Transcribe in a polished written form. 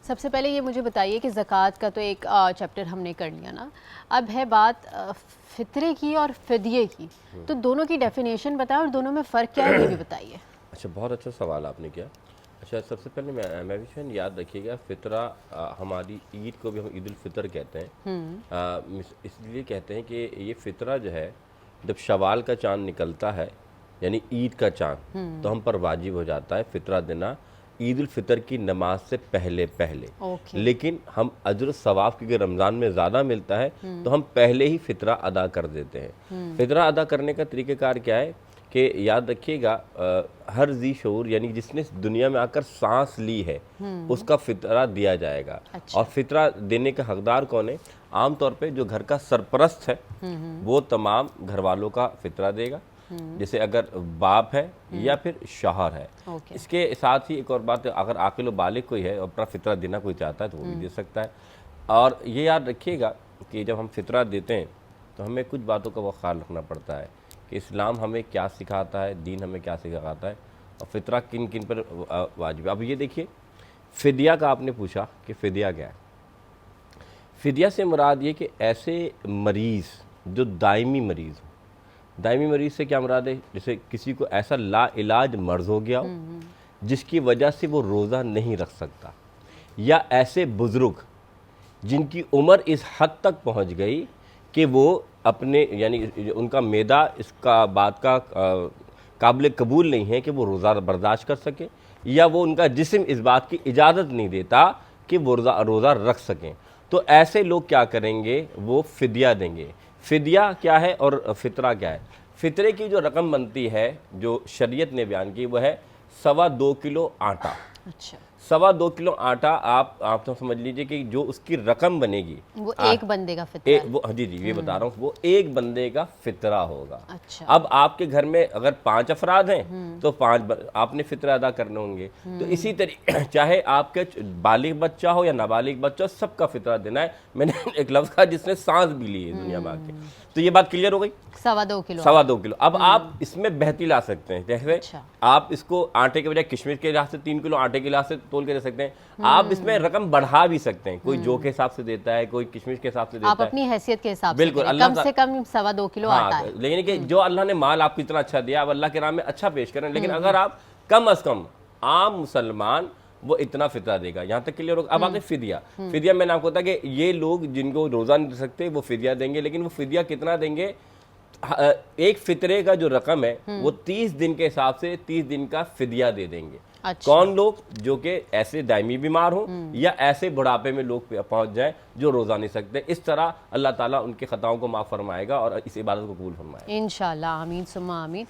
सबसे पहले ये मुझे बताइए कि ज़कात का तो एक चैप्टर हमने कर लिया ना, अब है बात फितरे की और फिदिये की, तो दोनों की डेफिनेशन बताएं और दोनों में फ़र्क क्या है ये भी बताइए। अच्छा, बहुत अच्छा सवाल आपने किया। अच्छा, सबसे पहले मैं भी शायद याद रखिएगा, फ़ितरा हमारी ईद को भी हम ईद उल फ़ितर कहते हैं। इसलिए कहते हैं कि ये फ़ितरा जो है, जब शवाल का चाँद निकलता है यानी ईद का चाँद, तो हम पर वाजिब हो जाता है फ़ितरा देना ईद उल फ़ितर की नमाज से पहले पहले। ओके। लेकिन हम अजर सवाब क्योंकि रमज़ान में ज़्यादा मिलता है, तो हम पहले ही फ़ितरा अदा कर देते हैं। फ़ितरा अदा करने का तरीक़ेकार क्या है कि याद रखिएगा, हर जी शऊर यानी जिसने दुनिया में आकर सांस ली है उसका फ़ितरा दिया जाएगा। अच्छा। और फ़ितरा देने का हकदार कौन है? आम तौर पे जो घर का सरपरस्त है वो तमाम घर वालों का फ़ितरा देगा, जैसे अगर बाप है या फिर शौहर है। ओके। इसके साथ ही एक और बात है, अगर आकिल व बालिग कोई है और अपना फ़ितरा देना कोई चाहता है तो वो भी दे सकता है। और ये याद रखिएगा कि जब हम फ़ितरा देते हैं तो हमें कुछ बातों का वो ख्याल रखना पड़ता है कि इस्लाम हमें क्या सिखाता है, दीन हमें क्या सिखाता है और फ़ितरा किन किन पर वाजिब है। अब ये देखिए, फ़िदिया का आपने पूछा कि फ़िदिया क्या है। फ़िदिया से मुराद ये कि ऐसे मरीज़ जो दायमी मरीज़ हो, दायमी मरीज़ से क्या मुराद है? जैसे किसी को ऐसा लाइलाज मर्ज़ हो गया हो जिसकी वजह से वो रोज़ा नहीं रख सकता, या ऐसे बुज़ुर्ग जिनकी उम्र इस हद तक पहुंच गई कि वो अपने यानी उनका मैदा इसका बात का काबिल कबूल नहीं है कि वो रोज़ा बर्दाश्त कर सके, या वो उनका जिस्म इस बात की इजाज़त नहीं देता कि वो रोज़ा रख सकें, तो ऐसे लोग क्या करेंगे? वो फ़िदिया देंगे। फ़िदिया क्या है और फ़ितरा क्या है? फ़ितरे की जो रकम बनती है जो शरीयत ने बयान की वह है 2.25 किलो आटा। अच्छा, 2.25 किलो आटा आप तो समझ लीजिए कि जो उसकी रकम बनेगी वो एक बंदे का फितरा है। वो जी जी ये बता रहा हूँ, वो एक बंदे का फितरा होगा। अच्छा। अब आपके घर में अगर 5 अफराद हैं तो 5 आपने फितरा अदा करने होंगे। तो इसी तरीके चाहे आपके बालिग बच्चा हो या नाबालिग बच्चा हो, सबका फितरा देना है। मैंने एक लफ्ज़ कहा जिसने सांस भी ली है दुनिया में आके। तो ये बात क्लियर हो गई। 2.25 किलो। 2.25 किलो। अब आप इसमें बहती ला सकते हैं, जैसे अच्छा। आप इसको आटे के बजाय किशमिश के लिहाज से 3 किलो आटे के लिहाज से तोल के दे सकते हैं। आप इसमें रकम बढ़ा भी सकते हैं, कोई जो के हिसाब से देता है, कोई किशमिश के हिसाब से देता आप है। अपनी हैसियत के हिसाब से बिल्कुल, करें, अल्लाह कम से कम 2.25 किलो आटा हाँ, है। लेकिन कि जो अल्लाह ने माल आपको इतना अच्छा दिया, आप अल्लाह के नाम में अच्छा पेश करें। लेकिन अगर आप कम अज कम आम मुसलमान वो इतना फितरा देगा। यहाँ तक क्लियर होगा। अब आते फिदिया। फिदिया मैंने आपको बताया कि ये लोग जिनको रोज़ा नहीं दे सकते वो फिदिया देंगे, लेकिन वो फिदिया कितना देंगे? एक फितरे का जो रकम है वो 30 दिन के हिसाब से 30 दिन का फिदिया दे देंगे। अच्छा। कौन लोग? जो कि ऐसे दायमी बीमार हों या ऐसे बुढ़ापे में लोग पहुंच जाएं जो रोज़ा नहीं सकते। इस तरह अल्लाह ताला उनके खताओं को माफ़ फरमाएगा और इस इबादत को कबूल फरमाएगा इंशाअल्लाह। आमीन सुम्मा आमीन।